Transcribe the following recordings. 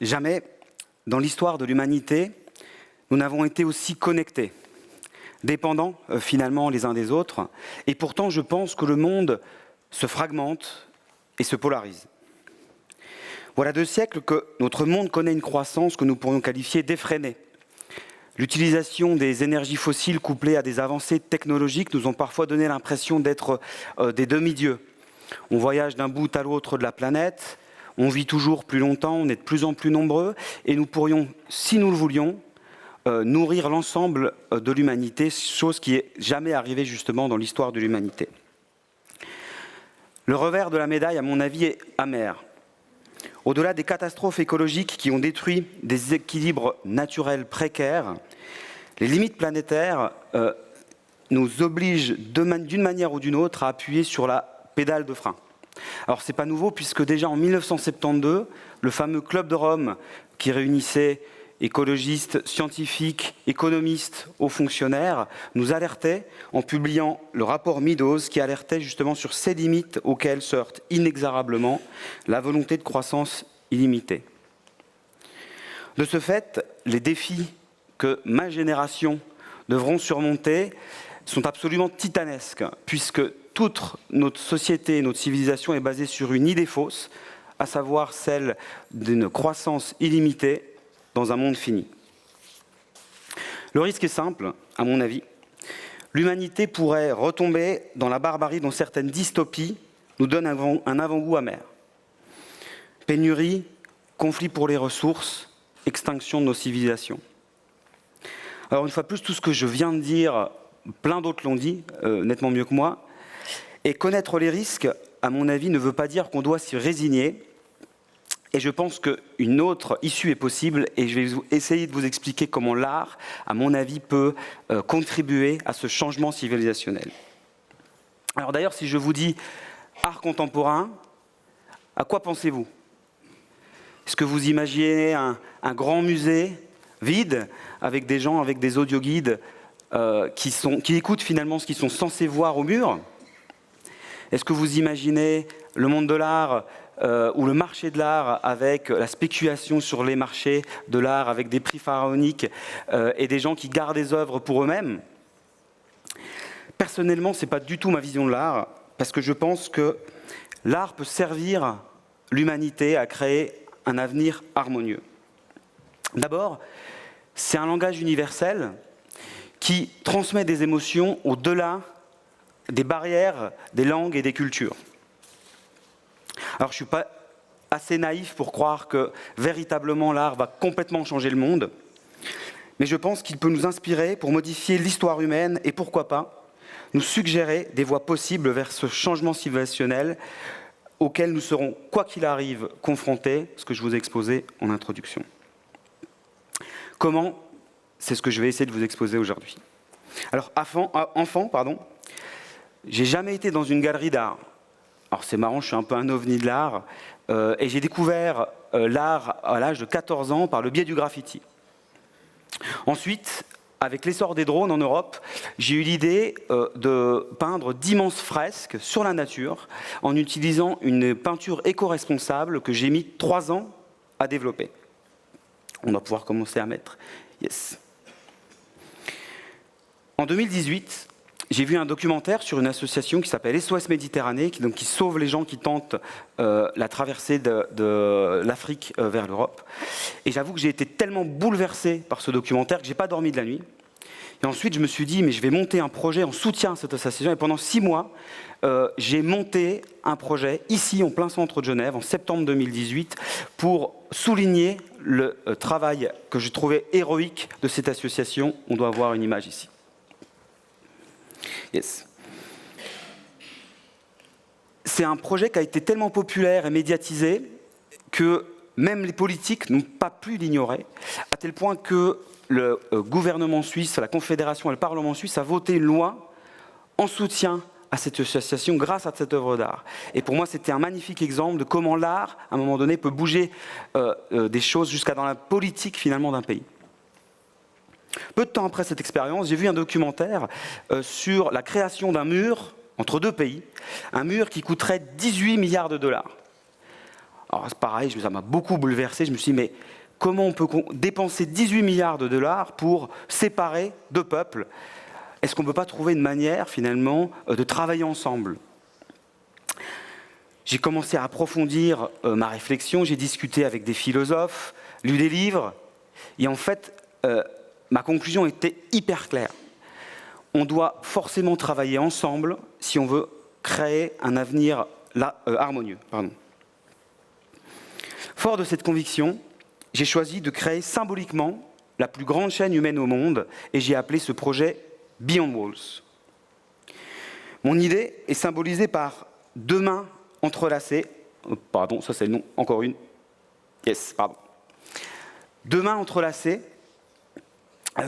Jamais, dans l'histoire de l'humanité, nous n'avons été aussi connectés, dépendants finalement les uns des autres, et pourtant je pense que le monde se fragmente et se polarise. Voilà 2 siècles que notre monde connaît une croissance que nous pourrions qualifier d'effrénée. L'utilisation des énergies fossiles couplées à des avancées technologiques nous ont parfois donné l'impression d'être des demi-dieux. On voyage d'un bout à l'autre de la planète, on vit toujours plus longtemps, on est de plus en plus nombreux, et nous pourrions, si nous le voulions, nourrir l'ensemble de l'humanité, chose qui n'est jamais arrivée justement dans l'histoire de l'humanité. Le revers de la médaille, à mon avis, est amer. Au-delà des catastrophes écologiques qui ont détruit des équilibres naturels précaires, les limites planétaires nous obligent d'une manière ou d'une autre à appuyer sur la pédale de frein. Alors c'est pas nouveau puisque déjà en 1972, le fameux Club de Rome qui réunissait écologistes, scientifiques, économistes, hauts fonctionnaires, nous alertait en publiant le rapport Meadows qui alertait justement sur ces limites auxquelles se heurte inexorablement la volonté de croissance illimitée. De ce fait, les défis que ma génération devront surmonter sont absolument titanesques, puisque toute notre société, notre civilisation est basée sur une idée fausse, à savoir celle d'une croissance illimitée dans un monde fini. Le risque est simple, à mon avis. L'humanité pourrait retomber dans la barbarie dont certaines dystopies nous donnent un avant-goût amer. Pénurie, conflit pour les ressources, extinction de nos civilisations. Alors une fois de plus, tout ce que je viens de dire, plein d'autres l'ont dit, nettement mieux que moi, et connaître les risques, à mon avis, ne veut pas dire qu'on doit s'y résigner. Et je pense qu'une autre issue est possible et je vais essayer de vous expliquer comment l'art, à mon avis, peut contribuer à ce changement civilisationnel. Alors d'ailleurs, si je vous dis art contemporain, à quoi pensez-vous? Est-ce que vous imaginez un grand musée vide avec des gens, avec des audioguides qui écoutent finalement ce qu'ils sont censés voir au mur? Est-ce que vous imaginez le monde de l'art ou le marché de l'art avec la spéculation sur les marchés de l'art avec des prix pharaoniques et des gens qui gardent des œuvres pour eux-mêmes? Personnellement, ce n'est pas du tout ma vision de l'art, parce que je pense que l'art peut servir l'humanité à créer un avenir harmonieux. D'abord, c'est un langage universel qui transmet des émotions au-delà des barrières, des langues et des cultures. Alors je ne suis pas assez naïf pour croire que véritablement l'art va complètement changer le monde, mais je pense qu'il peut nous inspirer pour modifier l'histoire humaine et pourquoi pas nous suggérer des voies possibles vers ce changement civilisationnel auquel nous serons, quoi qu'il arrive, confrontés, ce que je vous ai exposé en introduction. Comment? C'est ce que je vais essayer de vous exposer aujourd'hui. Alors, enfant, j'ai jamais été dans une galerie d'art. Alors c'est marrant, je suis un peu un ovni de l'art, et j'ai découvert l'art à l'âge de 14 ans par le biais du graffiti. Ensuite, avec l'essor des drones en Europe, j'ai eu l'idée de peindre d'immenses fresques sur la nature en utilisant une peinture éco-responsable que j'ai mis 3 ans à développer. On va pouvoir commencer à mettre. Yes. En 2018, j'ai vu un documentaire sur une association qui s'appelle SOS Méditerranée, qui sauve les gens qui tentent la traversée de l'Afrique vers l'Europe. Et j'avoue que j'ai été tellement bouleversé par ce documentaire que je n'ai pas dormi de la nuit. Et ensuite, je me suis dit, mais je vais monter un projet en soutien à cette association. Et pendant 6 mois, j'ai monté un projet ici, en plein centre de Genève, en septembre 2018, pour souligner le travail que je trouvais héroïque de cette association. On doit avoir une image ici. Yes. C'est un projet qui a été tellement populaire et médiatisé que même les politiques n'ont pas pu l'ignorer, à tel point que le gouvernement suisse, la Confédération et le Parlement suisse a voté une loi en soutien à cette association grâce à cette œuvre d'art. Et pour moi, c'était un magnifique exemple de comment l'art, à un moment donné, peut bouger des choses jusqu'à dans la politique, finalement, d'un pays. Peu de temps après cette expérience, j'ai vu un documentaire sur la création d'un mur entre 2 pays, un mur qui coûterait 18 milliards de dollars. Alors c'est pareil, ça m'a beaucoup bouleversé. Je me suis dit, mais comment on peut dépenser 18 milliards de dollars pour séparer deux peuples? Est-ce qu'on ne peut pas trouver une manière, finalement, de travailler ensemble? J'ai commencé à approfondir ma réflexion, j'ai discuté avec des philosophes, lu des livres, et en fait, ma conclusion était hyper claire. On doit forcément travailler ensemble si on veut créer un avenir harmonieux. Fort de cette conviction, j'ai choisi de créer symboliquement la plus grande chaîne humaine au monde, et j'ai appelé ce projet Beyond Walls. Mon idée est symbolisée par deux mains entrelacées. Pardon, ça c'est le nom, encore une. Yes, pardon. Deux mains entrelacées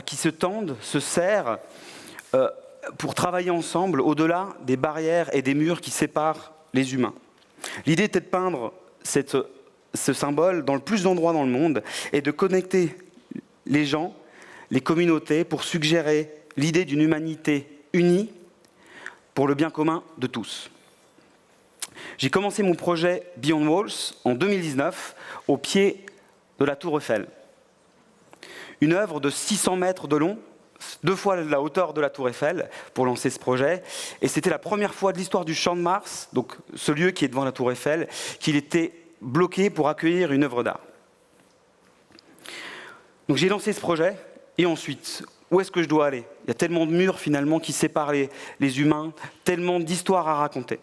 qui se tendent, se serrent pour travailler ensemble au-delà des barrières et des murs qui séparent les humains. L'idée était de peindre ce symbole dans le plus d'endroits dans le monde et de connecter les gens, les communautés, pour suggérer l'idée d'une humanité unie pour le bien commun de tous. J'ai commencé mon projet Beyond Walls en 2019 au pied de la Tour Eiffel. Une œuvre de 600 mètres de long, 2 fois la hauteur de la Tour Eiffel pour lancer ce projet. Et c'était la première fois de l'histoire du Champ de Mars, donc ce lieu qui est devant la Tour Eiffel, qu'il était bloqué pour accueillir une œuvre d'art. Donc j'ai lancé ce projet, et ensuite, où est-ce que je dois aller? Il y a tellement de murs finalement qui séparent les humains, tellement d'histoires à raconter.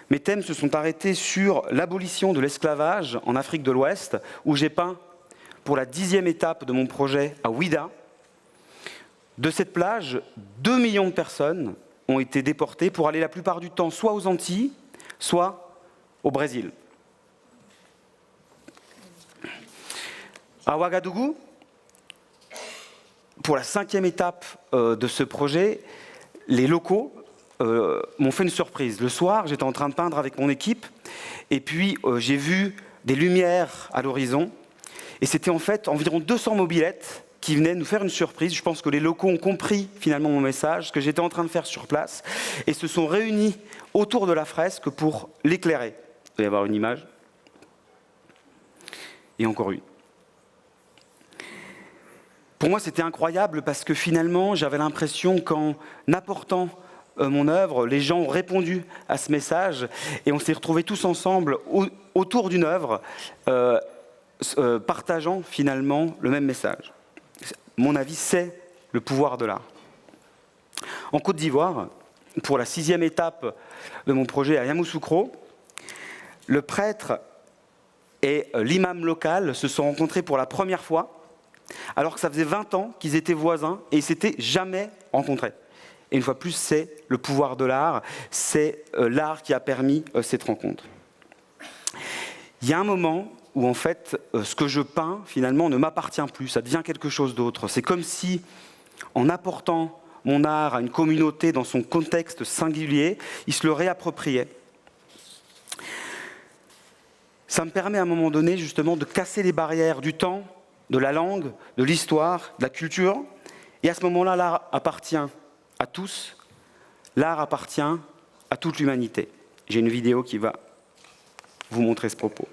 Mes thèmes se sont arrêtés sur l'abolition de l'esclavage en Afrique de l'Ouest, où j'ai peint pour la 10e étape de mon projet à Ouida. De cette plage, 2 millions de personnes ont été déportées pour aller la plupart du temps soit aux Antilles, soit au Brésil. À Ouagadougou, pour la 5e étape de ce projet, les locaux m'ont fait une surprise. Le soir, j'étais en train de peindre avec mon équipe, et puis j'ai vu des lumières à l'horizon, et c'était en fait environ 200 mobylettes qui venaient nous faire une surprise. Je pense que les locaux ont compris finalement mon message, ce que j'étais en train de faire sur place, et se sont réunis autour de la fresque pour l'éclairer. Il va y avoir une image. Et encore une. Pour moi, c'était incroyable parce que finalement, j'avais l'impression qu'en apportant mon œuvre, les gens ont répondu à ce message et on s'est retrouvés tous ensemble autour d'une œuvre, partageant finalement le même message. Mon avis, c'est le pouvoir de l'art. En Côte d'Ivoire, pour la 6e étape de mon projet à Yamoussoukro, le prêtre et l'imam local se sont rencontrés pour la première fois, alors que ça faisait 20 ans qu'ils étaient voisins et ils ne s'étaient jamais rencontrés. Et une fois de plus, c'est le pouvoir de l'art, c'est l'art qui a permis cette rencontre. Il y a un moment où en fait, ce que je peins, finalement, ne m'appartient plus, ça devient quelque chose d'autre. C'est comme si, en apportant mon art à une communauté dans son contexte singulier, il se le réappropriait. Ça me permet à un moment donné, justement, de casser les barrières du temps, de la langue, de l'histoire, de la culture. Et à ce moment-là, l'art appartient à tous, l'art appartient à toute l'humanité. J'ai une vidéo qui va vous montrer ce propos.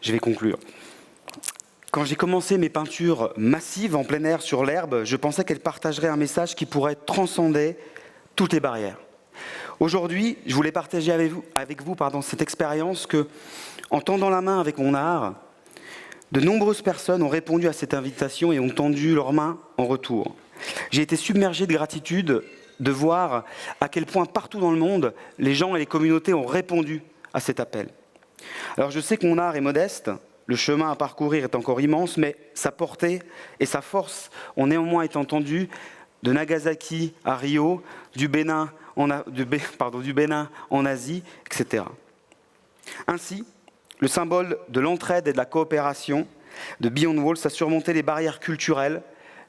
je vais conclure. Quand j'ai commencé mes peintures massives en plein air sur l'herbe, je pensais qu'elles partageraient un message qui pourrait transcender toutes les barrières. Aujourd'hui, je voulais partager avec vous cette expérience que, en tendant la main avec mon art, de nombreuses personnes ont répondu à cette invitation et ont tendu leurs mains en retour. J'ai été submergé de gratitude de voir à quel point partout dans le monde, les gens et les communautés ont répondu à cet appel. Alors je sais que mon art est modeste, le chemin à parcourir est encore immense, mais sa portée et sa force ont néanmoins été entendues de Nagasaki à Rio, du Bénin en Asie, etc. Ainsi, le symbole de l'entraide et de la coopération de Beyond Walls a surmonté les barrières culturelles,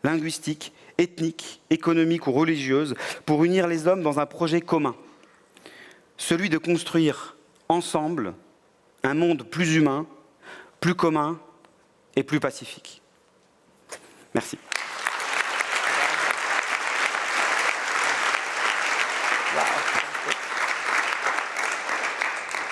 linguistiques, ethniques, économiques ou religieuses pour unir les hommes dans un projet commun, celui de construire ensemble un monde plus humain, plus commun et plus pacifique. Merci.